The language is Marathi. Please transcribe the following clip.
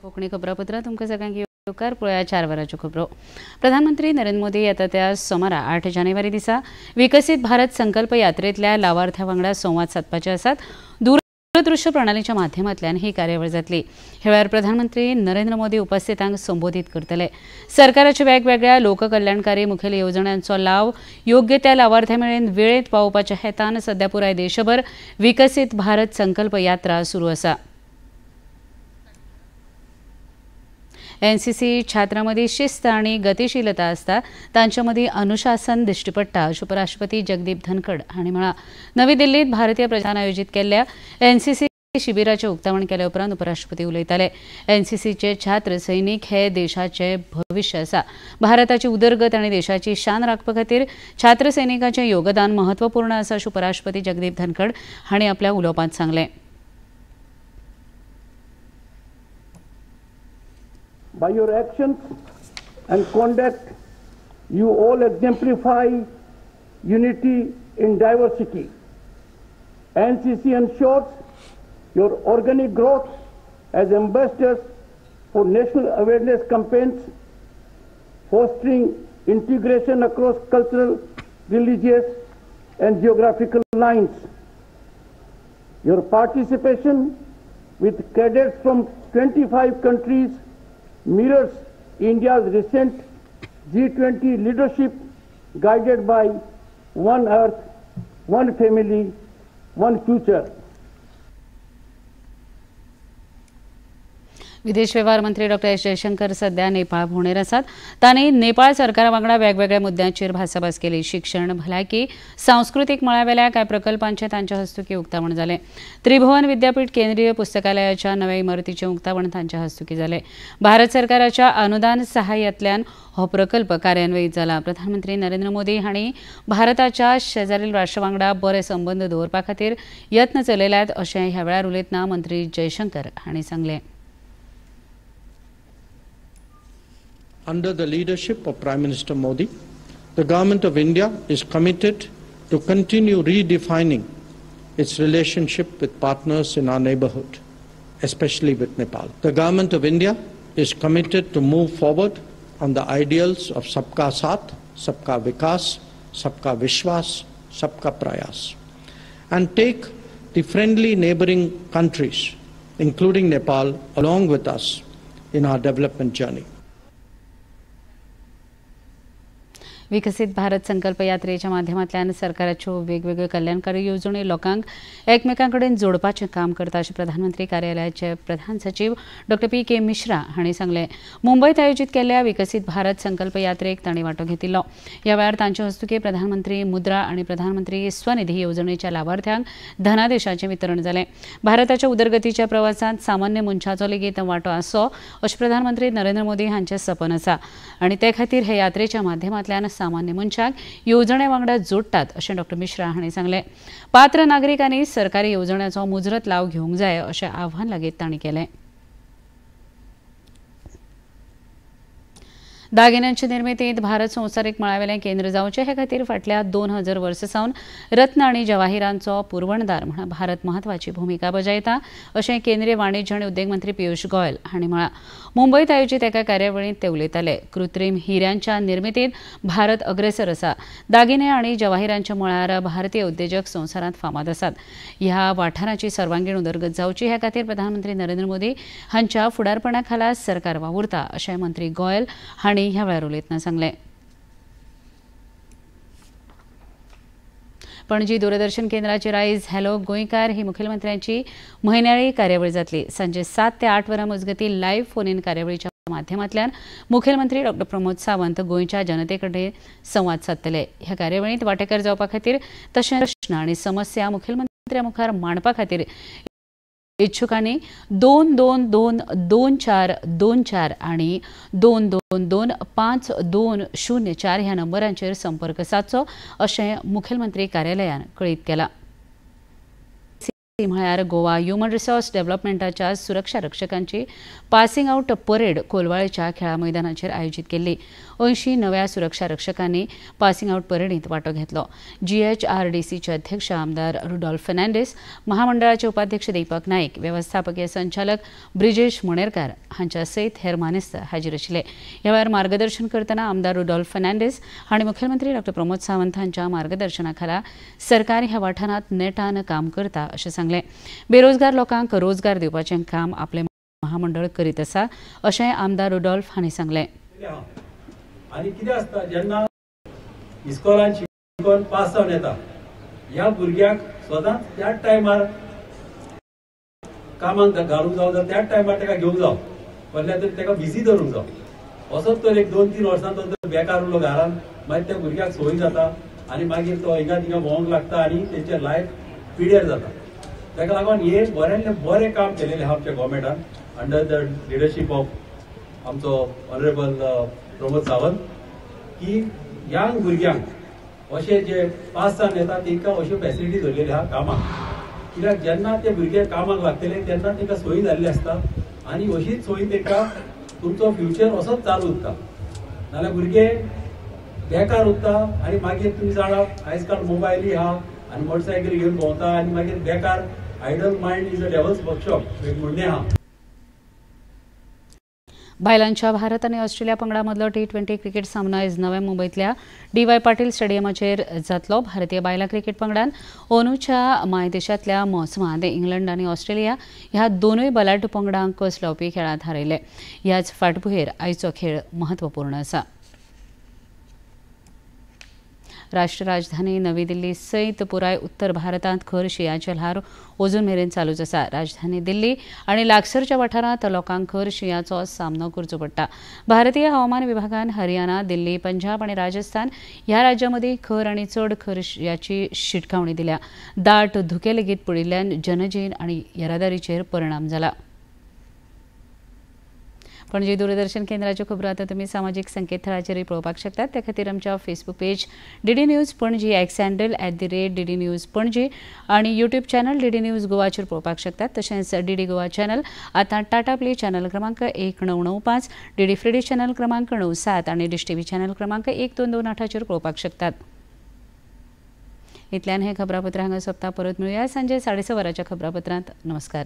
कोकणी खबरापत्र तुमकां सगळ्यांक येवकार पळया 4 वरांच्यो खबरो। प्रधानमंत्री नरेंद्र मोदी येता त्या सोमारा 8 जानेवारी दिसा विकसित भारत संकल्प यात्रेंतल्या लावार्थ्यां वांगडा संवाद सादपाचे आसात। दूरदृश्य प्रणालीच्या माध्यमांतल्यान ही कार्यावळ जातली। हे वेळार प्रधानमंत्री नरेंद्र मोदी उपस्थितांक संबोधित करतले। सरकाराच्या वेगवेगळ्या लोककल्याणकारी मुखेल येवजण्यांचो लाव योग्य त्या लावार्थ्यां मेरेन वेळेत पावोवपाच्या हेतान सध्या पुराय देशभर विकसित भारत संकल्प यात्रा सुरू आसा। एनसीसी छात्रांमदी शिस्त आणि गतिशीलता आसता, तांच्या मदी अनुशासन दिश्टी पडटा अशें उपराष्ट्रपती जगदीप धनखड हांणी म्हळां। नवी दिल्लीत भारतीय प्रजान आयोजीत केल्ल्या एनसीसी शिबिराचें उक्तावण केल्या उपरांत उपराष्ट्रपती उलयताले। एनसीसीचे छात्र सैनीक हे देशाचे भविष्य आसा। भारताची उदरगत आनी देशाची शान राखपा खातीर छात्र सैनिकांचें योगदान महत्वपूर्ण आसा अशें उपराष्ट्रपती जगदीप धनखड हांणी आपल्या उलोवपांत सांगलें। By your actions and conduct, you all exemplify unity in diversity. NCC ensures your organic growth as ambassadors for national awareness campaigns, fostering integration across cultural, religious, and geographical lines. Your participation with cadets from 25 countries mirrors India's recent G20 leadership guided by one earth, one family, one future. विदेश वेव्हार मंत्री डॉ एस जयशंकर सध्या नेपाळ भोंवडेर आसात। तांणी नेपाळ सरकारा वांगडा वेगवेगळ्या मुद्द्यांचेर भासाभास केली। शिक्षण, भलायकी, सांस्कृतीक मळावेल्या कांय प्रकल्पांचे तांच्या हस्तुकी उक्तावण जालें। त्रिभुवन विद्यापीठ केंद्रीय पुस्तकालयाच्या नव्या इमारतीचें उक्तावण तांच्या हस्तुकी जालें। भारत सरकाराच्या अनुदान सहाय्यातल्यान हो प्रकल्प कार्यान्वयीत जाला। प्रधानमंत्री नरेंद्र मोदी हांणी भारताच्या शेजारील राष्ट्रा वांगडा बरे संबंद दवरपा खातीर यत्न चलयल्यात अशें ह्या वेळार उलयतना मंत्री जयशंकर हांणी सांगलें। Under the leadership of Prime Minister Modi, the Government of India is committed to continue redefining its relationship with partners in our neighborhood, especially with Nepal. The Government of India is committed to move forward on the ideals of Sabka Saath, Sabka Vikas, Sabka Vishwas, Sabka Prayas, and take the friendly neighboring countries, including Nepal, along with us in our development journey. विकसित भारत संकल्प यात्रेच्या माध्यमांतल्यान सरकाराच्यो वेगवेगळ्यो कल्याणकारी येवजण्यो लोकांक एकमेकांकडेन जोडपाचें काम करता अशें प्रधानमंत्री कार्यालयाचे प्रधान सचिव डॉ पी.के. मिश्रा हांणी सांगलें। मुंबयत आयोजीत केल्ल्या विकसित भारत संकल्प यात्रेक तांणी वांटो घेतिल्लो। ह्या वेळार तांचे हस्तुकी प्रधानमंत्री मुद्रा आनी प्रधानमंत्री स्वनिधी येवजणेच्या लावार्थ्यांक धनादेशाचें वितरण जालें। भारताच्या उदरगतीच्या प्रवासांत सामान्य मनशाचो लेगीत वांटो आसचो अशें प्रधानमंत्री नरेंद्र मोदी हांचें सपन आसा आनी ते खातीर हे यात्रेच्या माध्यमांतल्यान सामान्य मनशाक येवजणे वांगडा जोडटात अशें डॉ मिश्रा हांणी सांगलें। पात्र नागरिकांनी सरकारी येवजण्यांचो मुजरत लाव घेवंक जाय अशें आव्हान लेगीत तांणी केलें। दागिन्यांच्या निर्मितीत भारत संवसारीक मळावेलें केंद्र जावचें हे खातीर फाटल्या 2000 वर्सां सावन रत्न आनी जवाहिरांचो पुरवणदार म्हण भारत म्हत्वाची भुमिका बजयता अशें केंद्रीय वाणिज्य आनी उद्देग मंत्री पियुष गोयल हांणी म्हळां। मुंबयत आयोजीत एका कार्यावळींत ते उलयताले। कृत्रीम हिऱ्यांच्या निर्मितीत भारत अग्रेसर आसा। दागिने आनी जवाहिरांच्या मळार भारतीय उद्देजक संवसारांत फामाद आसात। ह्या वाठाराची सर्वांगीण उदरगत जावची हे खातीर प्रधानमंत्री नरेंद्र मोदी हांच्या फुडारपणा खाला सरकार वावुरता अशें मंत्री गोयल हांणी ह्या वेळार उलयतना सांगलें। पणजी दूरदर्शन केंद्राचेर आयज हॅलो गोंयकार ही मुखेलमंत्र्यांची म्हयन्याळी कार्यावळ जातली। सांजे 7 ते 8 वरां मजगतीं लायव्ह फोन इन कार्यावळीच्या माध्यमांतल्यान मुखेलमंत्री डॉ प्रमोद सावंत गोंयच्या जनते कडेन संवाद सादतले। ह्या कार्यावळींत वांटेकार जावपा खातीर तशेंच प्रश्न आनी समस्या मुखेलमंत्र्या मुखार मांडपा खातीर इच्छुकांनी 22222424 आनी 22252004 ह्या नंबरांचेर संपर्क सादचो अशें मुखेलमंत्री कार्यालयान कळीत केलां। म्हळ्यार गोवा ह्युमन रिसोर्स डेव्हलपमेंटाच्या सुरक्षा रक्षकांची पासिंग आउट परेड कोलवाळेच्या खेळा मैदानाचेर आयोजीत केल्ली. 80 नव्या सुरक्षा रक्षकांनी पासिंग आउट परेडींत वांटो घेतलो. GHRDCचे अध्यक्ष आमदार रुडॉल्फ फर्नांडीस, महामंडळाचे उपाध्यक्ष दीपक नाईक, व्यवस्थापकीय संचालक ब्रिजेश मणेरकार हांच्या सयत हेर मानेस्त हाजीर आशिल्ले. ह्या वेळार मार्गदर्शन करतना आमदार रुडॉल्फ फर्नांडीस हांणी मुखेलमंत्री डॉ. प्रमोद सावंत हांच्या मार्गदर्शनाखाला सरकार ह्या वाठारांत नेटान काम करता अशें सांगलें. बेरोजगार लोकांक रोजगार दिवपाचें काम आपले महामंडळ करीत आसा अशें आमदार रुडॉल्फ हांणी सांगलें. आणि कितें आसता जेन्ना इस्कॉलान शिकून पास जावन येता ह्या भुरग्याक सदांच त्याच टायमार कामाक घालूंक जावं जाल्यार त्याच टायमार ताका घेवंक जावं कसल्या तरी ताका बिझी धरूंक जावं. असोच तर एक 2-3 वर्सां तो बेकार उरलो घरान मागीर त्या भुरग्याक संवय जाता आनी मागीर तो हिंगा थिंगा भोंवंक लागता आनी तेंचें लायफ पिड्यार जाता. ताका लागून हे बरें काम केलेलें आहा आमच्या गव्हर्मेंटान अंडर द लिडरशीप ऑफ आमचो ऑनरेबल प्रमोद सावंत की यंग भुरग्यांक अशें जे पास जावन येता तांकां अश्यो फॅसिलिटी दवरलेल्यो आहा कामाक. कित्याक जेन्ना ते भुरगे कामाक लागतले तेन्ना तांकां सोयी जाल्ली आसता आनी अशीच सोयी तांकां तुमचो फ्युचर असोच चालू उरता. नाल्यार भुरगे बेकार उरता आनी मागीर तुमी जाणा आयज काल मोबायलूय आहा आनी मोटरसायकल घेवन भोंवता आनी मागीर बेकार idle mind is a devil's workshop एक म्हणणें आहा. बायलांच्या भारत आनी ऑस्ट्रेलिया पंगडा मदलो T20 क्रिकेट सामनो आयज नव्या मुंबयतल्या DY पाटील स्टेडियमाचेर जातलो. भारतीय बायलां क्रिकेट पंगडान ओनूच्या मायदेशांतल्या मोसमांत इंग्लंड आनी ऑस्ट्रेलिया ह्या दोनूय बलाढ्य पंगडांक कस लावपी खेळांत हारयले. ह्याच फाटभुंयेर आयचो खेळ म्हत्वपूर्ण आसा. राष्ट्र राजधानी नवी दिल्ली सयत पुराय उत्तर भारतांत खर शिंयाची ल्हार अजून मेरेन चालूच आसा. राजधानी दिल्ली आनी लागसरच्या वाठारांत लोकांक खर शिंयाचो सामनो करचो पडटा. भारतीय हवामान विभागान हरियाणा, दिल्ली, पंजाब आनी राजस्थान ह्या राज्यां मदीं खर आनी चड खर शिंयाची शिटकावणी दिल्या. दाट धुके लेगीत पडिल्ल्यान जनजीण आनी येरादारीचेर परिणाम जाला. पणजी दूरदर्शन केंद्राच्यो खबरो आतां तुमी सामाजीक संकेतथळाचेरय पळोवपाक शकतात. त्या खातीर आमच्या Facebook page DD news Panaji, x handle @DD news Panaji आनी युट्यूब चॅनल DD न्यूज गोवाचेर पळोवपाक शकतात. तशेंच DD गोवा चॅनल आतां टाटा प्ले चॅनल क्रमांक 1995, DD फ्रीडी चॅनल क्रमांक 97 आनी डिश TV चॅनल क्रमांक 1228चेर पळोवपाक शकतात. इतल्यान हे खबरापत्र हांगा सोंपता. परत मेळुया सांजे 6:30 वरांच्या खबरापत्रांत. नमस्कार.